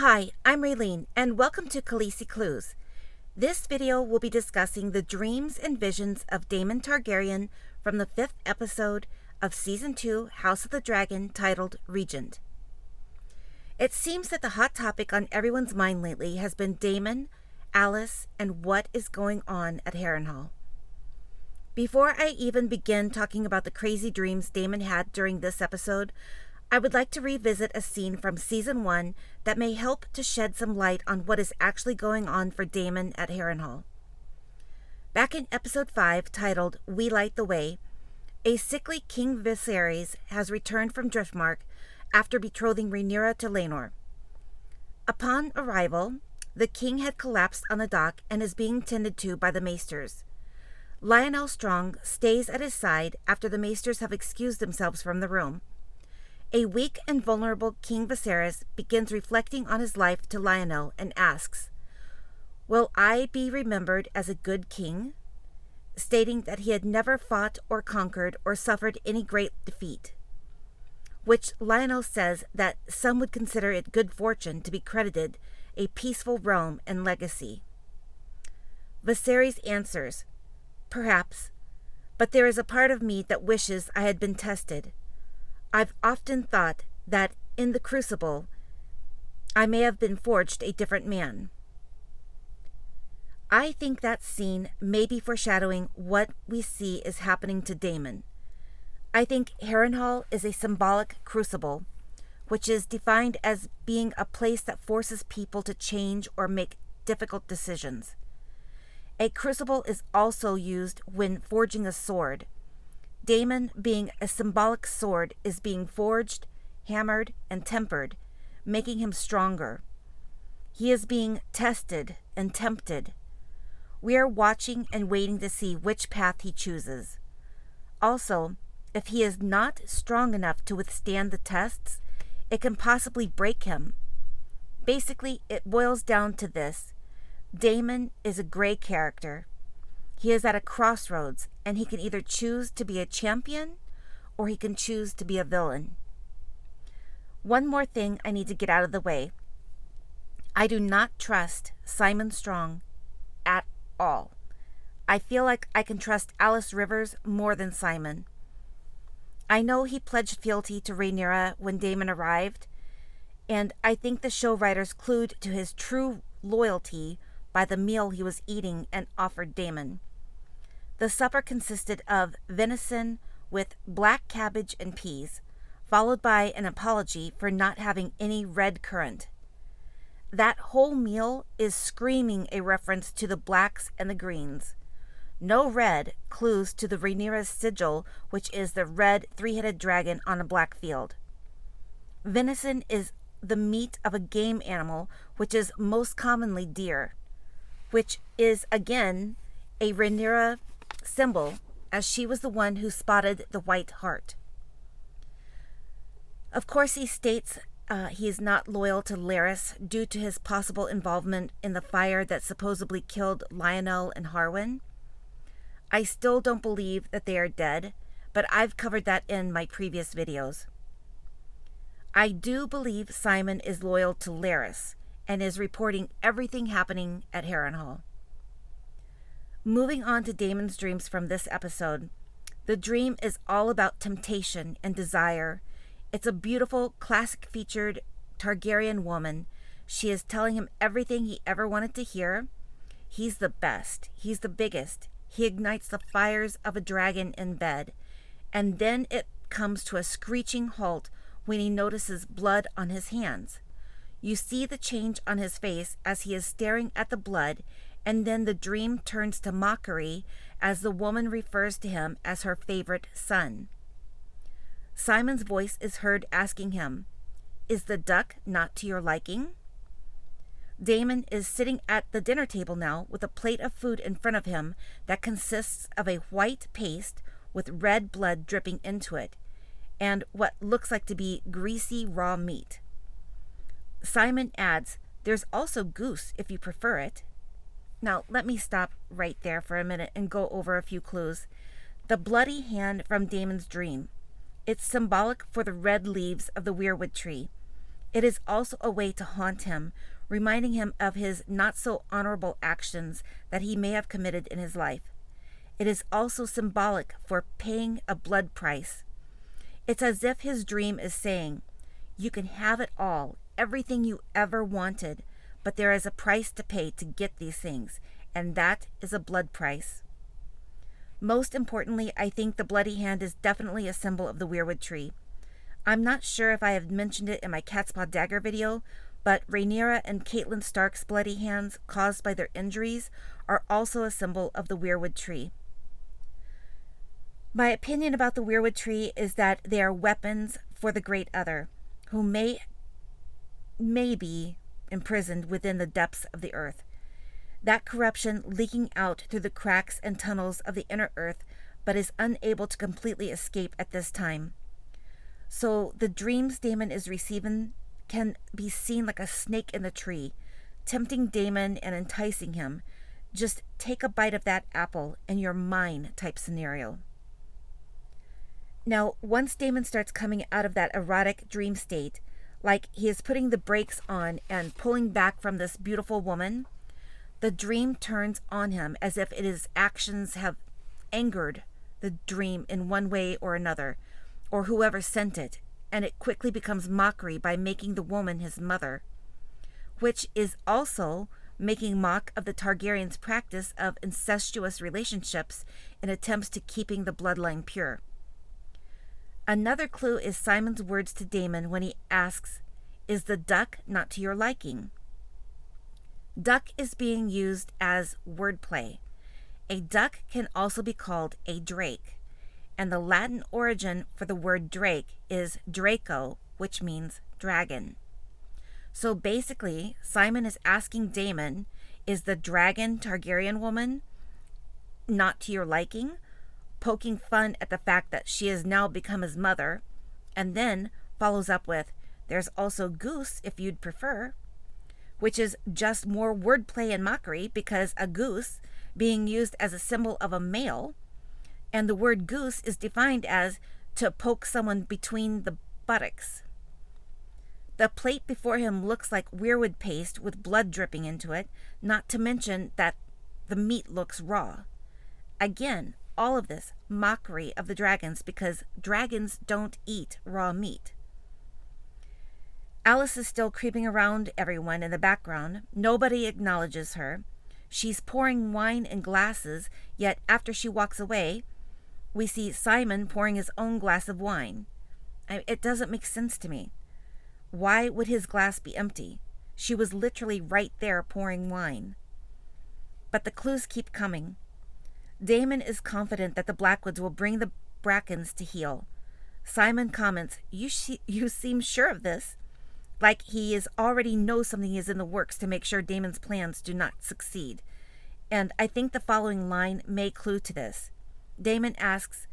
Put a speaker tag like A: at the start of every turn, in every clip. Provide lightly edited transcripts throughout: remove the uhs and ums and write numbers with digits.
A: Hi, I'm Raylene, and welcome to Khaleesi Clues. This video will be discussing the dreams and visions of Daemon Targaryen from the 5th episode of Season 2, House of the Dragon, titled Regent. It seems that the hot topic on everyone's mind lately has been Daemon, Alys, and what is going on at Harrenhal. Before I even begin talking about the crazy dreams Daemon had during this episode, I would like to revisit a scene from Season 1 that may help to shed some light on what is actually going on for Daemon at Harrenhal. Back in Episode 5, titled We Light the Way, a sickly King Viserys has returned from Driftmark after betrothing Rhaenyra to Laenor. Upon arrival, the king had collapsed on the dock and is being tended to by the maesters. Lionel Strong stays at his side after the maesters have excused themselves from the room. A weak and vulnerable King Viserys begins reflecting on his life to Lionel and asks, "Will I be remembered as a good king?" stating that he had never fought or conquered or suffered any great defeat, which Lionel says that some would consider it good fortune to be credited a peaceful realm and legacy. Viserys answers, "Perhaps, but there is a part of me that wishes I had been tested. I've often thought that in the crucible, I may have been forged a different man." I think that scene may be foreshadowing what we see is happening to Daemon. I think Harrenhal is a symbolic crucible, which is defined as being a place that forces people to change or make difficult decisions. A crucible is also used when forging a sword. Daemon, being a symbolic sword, is being forged, hammered, and tempered, making him stronger. He is being tested and tempted. We are watching and waiting to see which path he chooses. Also, if he is not strong enough to withstand the tests, it can possibly break him. Basically, it boils down to this. Daemon is a gray character. He is at a crossroads, and he can either choose to be a champion or he can choose to be a villain. One more thing I need to get out of the way. I do not trust Simon Strong at all. I feel like I can trust Alys Rivers more than Simon. I know he pledged fealty to Rhaenyra when Daemon arrived, and I think the show writers clued to his true loyalty by the meal he was eating and offered Daemon. The supper consisted of venison with black cabbage and peas, followed by an apology for not having any red currant. That whole meal is screaming a reference to the blacks and the greens. No red clues to the Rhaenyra's sigil, which is the red three-headed dragon on a black field. Venison is the meat of a game animal, which is most commonly deer, which is, again, a Rhaenyra symbol, as she was the one who spotted the white hart. Of course, he states he is not loyal to Larys due to his possible involvement in the fire that supposedly killed Lionel and Harwin. I still don't believe that they are dead, but I've covered that in my previous videos. I do believe Simon is loyal to Larys and is reporting everything happening at Harrenhal. Moving on to Daemon's dreams from this episode, the dream is all about temptation and desire. It's a beautiful, classic-featured Targaryen woman. She is telling him everything he ever wanted to hear. He's the best. He's the biggest. He ignites the fires of a dragon in bed. And then it comes to a screeching halt when he notices blood on his hands. You see the change on his face as he is staring at the blood, and then the dream turns to mockery as the woman refers to him as her favorite son. Simon's voice is heard asking him, "Is the duck not to your liking?" Daemon is sitting at the dinner table now with a plate of food in front of him that consists of a white paste with red blood dripping into it, and what looks like to be greasy raw meat. Simon adds, "There's also goose if you prefer it." Now, let me stop right there for a minute and go over a few clues. The bloody hand from Daemon's dream. It's symbolic for the red leaves of the weirwood tree. It is also a way to haunt him, reminding him of his not so honorable actions that he may have committed in his life. It is also symbolic for paying a blood price. It's as if his dream is saying, you can have it all, everything you ever wanted, but there is a price to pay to get these things, and that is a blood price. Most importantly, I think the bloody hand is definitely a symbol of the weirwood tree. I'm not sure if I have mentioned it in my cat's paw dagger video, but Rhaenyra and Catelyn Stark's bloody hands caused by their injuries are also a symbol of the weirwood tree. My opinion about the weirwood tree is that they are weapons for the great other, who may be imprisoned within the depths of the earth. That corruption leaking out through the cracks and tunnels of the inner earth, but is unable to completely escape at this time. So the dreams Daemon is receiving can be seen like a snake in the tree, tempting Daemon and enticing him. Just take a bite of that apple and you're mine type scenario. Now, once Daemon starts coming out of that erotic dream state, like he is putting the brakes on and pulling back from this beautiful woman, the dream turns on him as if his actions have angered the dream in one way or another, or whoever sent it, and it quickly becomes mockery by making the woman his mother, which is also making mock of the Targaryens' practice of incestuous relationships in attempts to keeping the bloodline pure. Another clue is Simon's words to Daemon when he asks, "Is the duck not to your liking?" Duck is being used as wordplay. A duck can also be called a drake, and the Latin origin for the word drake is Draco, which means dragon. So basically, Simon is asking Daemon, is the dragon Targaryen woman not to your liking? Poking fun at the fact that she has now become his mother, and then follows up with, there's also goose if you'd prefer, which is just more wordplay and mockery because a goose being used as a symbol of a male, and the word goose is defined as to poke someone between the buttocks. The plate before him looks like weirwood paste with blood dripping into it, not to mention that the meat looks raw. Again, all of this mockery of the dragons because dragons don't eat raw meat. Alys is still creeping around everyone in the background. Nobody acknowledges her. She's pouring wine in glasses, yet after she walks away, we see Simon pouring his own glass of wine. It doesn't make sense to me. Why would his glass be empty? She was literally right there pouring wine. But the clues keep coming. Daemon is confident that the Blackwoods will bring the Brackens to heel. Simon comments, you seem sure of this. Like he already knows something is in the works to make sure Daemon's plans do not succeed. And I think the following line may clue to this. Daemon asks,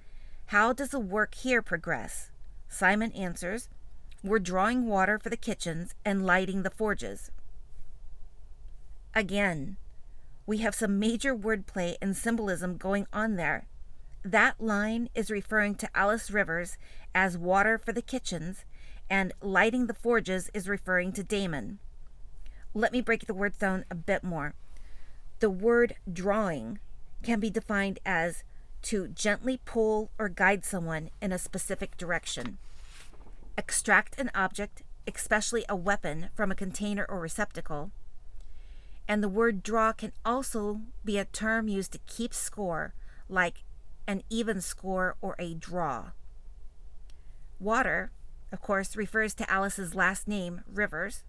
A: how does the work here progress? Simon answers, we're drawing water for the kitchens and lighting the forges. Again, we have some major wordplay and symbolism going on there. That line is referring to Alys Rivers as water for the kitchens, and lighting the forges is referring to Daemon. Let me break the words down a bit more. The word drawing can be defined as to gently pull or guide someone in a specific direction. Extract an object, especially a weapon, from a container or receptacle. And the word draw can also be a term used to keep score, like an even score or a draw. Water, of course, refers to Alys's last name, Rivers.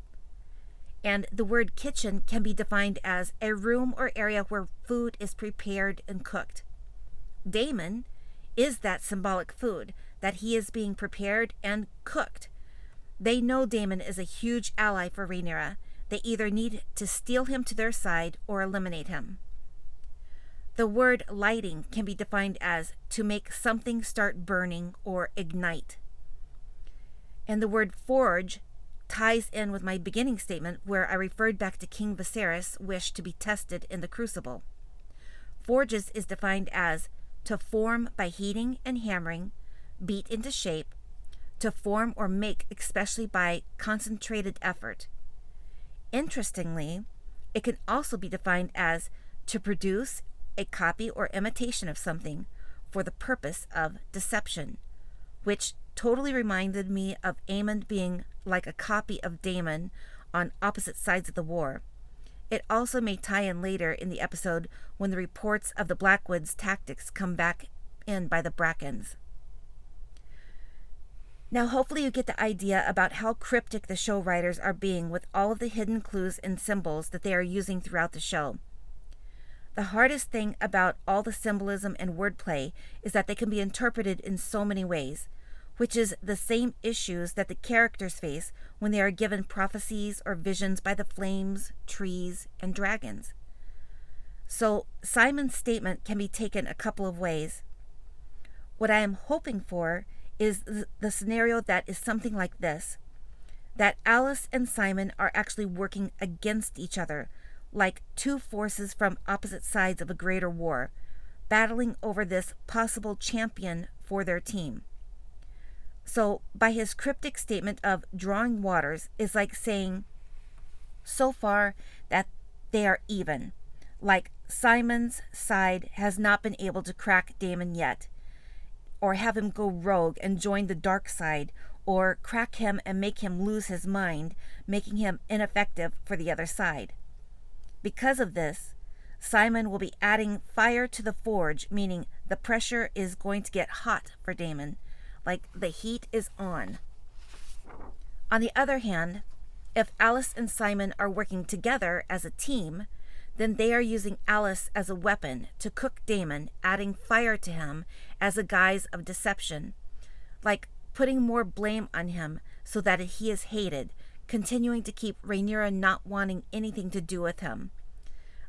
A: And the word kitchen can be defined as a room or area where food is prepared and cooked. Daemon is that symbolic food, that he is being prepared and cooked. They know Daemon is a huge ally for Rhaenyra. They either need to steal him to their side or eliminate him. The word lighting can be defined as to make something start burning or ignite. And the word forge ties in with my beginning statement where I referred back to King Viserys' wish to be tested in the crucible. Forges is defined as to form by heating and hammering, beat into shape, to form or make, especially by concentrated effort. Interestingly, it can also be defined as to produce a copy or imitation of something for the purpose of deception, which totally reminded me of Aemon being like a copy of Daemon on opposite sides of the war. It also may tie in later in the episode when the reports of the Blackwood's tactics come back in by the Brackens. Now hopefully you get the idea about how cryptic the show writers are being with all of the hidden clues and symbols that they are using throughout the show. The hardest thing about all the symbolism and wordplay is that they can be interpreted in so many ways, which is the same issues that the characters face when they are given prophecies or visions by the flames, trees, and dragons. So Simon's statement can be taken a couple of ways. What I am hoping for is the scenario that is something like this, that Alys and Simon are actually working against each other, like two forces from opposite sides of a greater war, battling over this possible champion for their team. So, by his cryptic statement of drawing waters is like saying, so far, that they are even. Like Simon's side has not been able to crack Daemon yet, or have him go rogue and join the dark side, or crack him and make him lose his mind, making him ineffective for the other side. Because of this, Simon will be adding fire to the forge, meaning the pressure is going to get hot for Daemon, like the heat is on. On the other hand, if Alys and Simon are working together as a team, then they are using Alys as a weapon to cook Daemon, adding fire to him as a guise of deception, like putting more blame on him so that he is hated, continuing to keep Rhaenyra not wanting anything to do with him.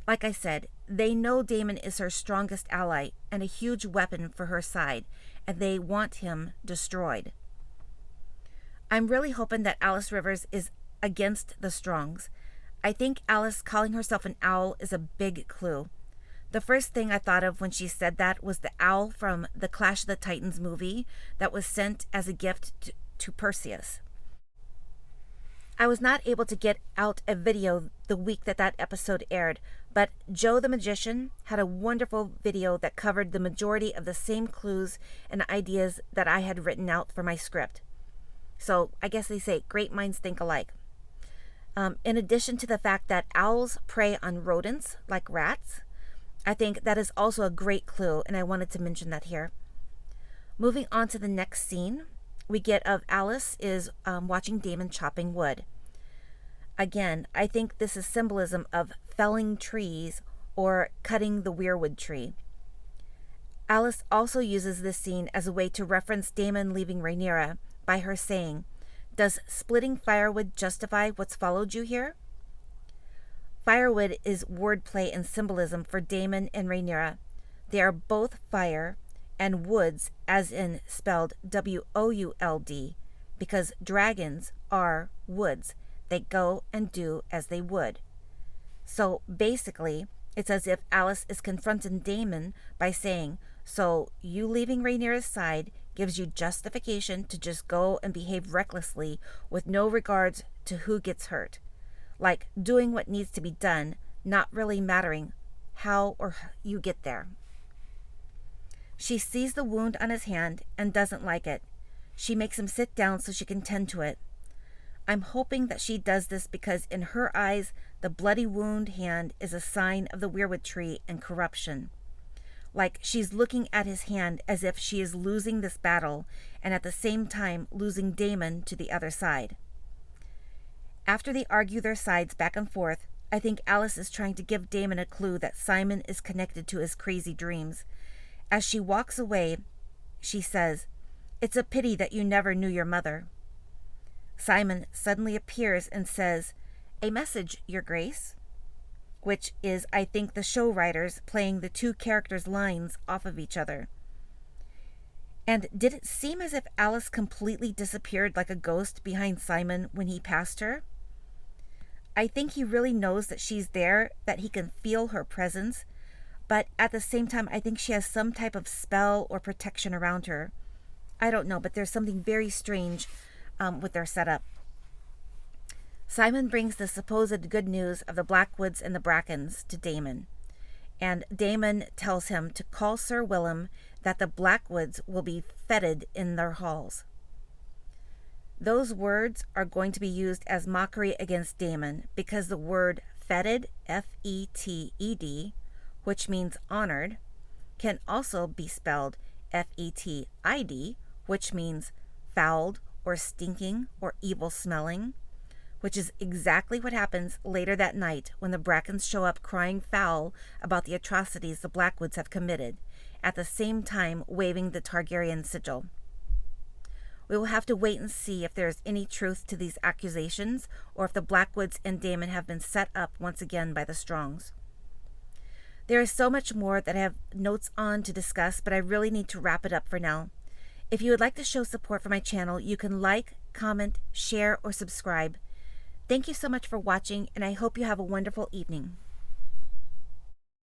A: Like I said, they know Daemon is her strongest ally and a huge weapon for her side, and they want him destroyed. I'm really hoping that Alys Rivers is against the Strongs. I think Alys calling herself an owl is a big clue. The first thing I thought of when she said that was the owl from the Clash of the Titans movie that was sent as a gift to Perseus. I was not able to get out a video the week that episode aired, but Joe the Magician had a wonderful video that covered the majority of the same clues and ideas that I had written out for my script. So I guess they say great minds think alike. In addition to the fact that owls prey on rodents like rats, I think that is also a great clue, and I wanted to mention that here. Moving on to the next scene, we get of Alys is watching Daemon chopping wood. Again, I think this is symbolism of felling trees or cutting the weirwood tree. Alys also uses this scene as a way to reference Daemon leaving Rhaenyra by her saying, "Does splitting firewood justify what's followed you here?" Firewood is wordplay and symbolism for Daemon and Rhaenyra. They are both fire, and woods as in spelled W-O-U-L-D, because dragons are woods. They go and do as they would. So basically, it's as if Alys is confronting Daemon by saying, so you leaving Rhaenyra's side gives you justification to just go and behave recklessly with no regards to who gets hurt. Like doing what needs to be done, not really mattering how or you get there. She sees the wound on his hand and doesn't like it. She makes him sit down so she can tend to it. I'm hoping that she does this because in her eyes, the bloody wound hand is a sign of the weirwood tree and corruption. Like she's looking at his hand as if she is losing this battle and at the same time losing Daemon to the other side. After they argue their sides back and forth, I think Alys is trying to give Daemon a clue that Simon is connected to his crazy dreams. As she walks away, she says, "It's a pity that you never knew your mother." Simon suddenly appears and says, "A message, Your Grace," which is, I think, the show writers playing the two characters' lines off of each other. And did it seem as if Alys completely disappeared like a ghost behind Simon when he passed her? I think he really knows that she's there, that he can feel her presence, but at the same time, I think she has some type of spell or protection around her. I don't know, but there's something very strange with their setup. Simon brings the supposed good news of the Blackwoods and the Brackens to Daemon, and Daemon tells him to call Sir Willem that the Blackwoods will be feted in their halls. Those words are going to be used as mockery against Daemon because the word feted, F-E-T-E-D, which means honored, can also be spelled F-E-T-I-D, which means fouled or stinking or evil smelling, which is exactly what happens later that night when the Brackens show up crying foul about the atrocities the Blackwoods have committed, at the same time waving the Targaryen sigil. We will have to wait and see if there is any truth to these accusations, or if the Blackwoods and Daemon have been set up once again by the Strongs. There is so much more that I have notes on to discuss, but I really need to wrap it up for now. If you would like to show support for my channel, you can like, comment, share, or subscribe. Thank you so much for watching, and I hope you have a wonderful evening.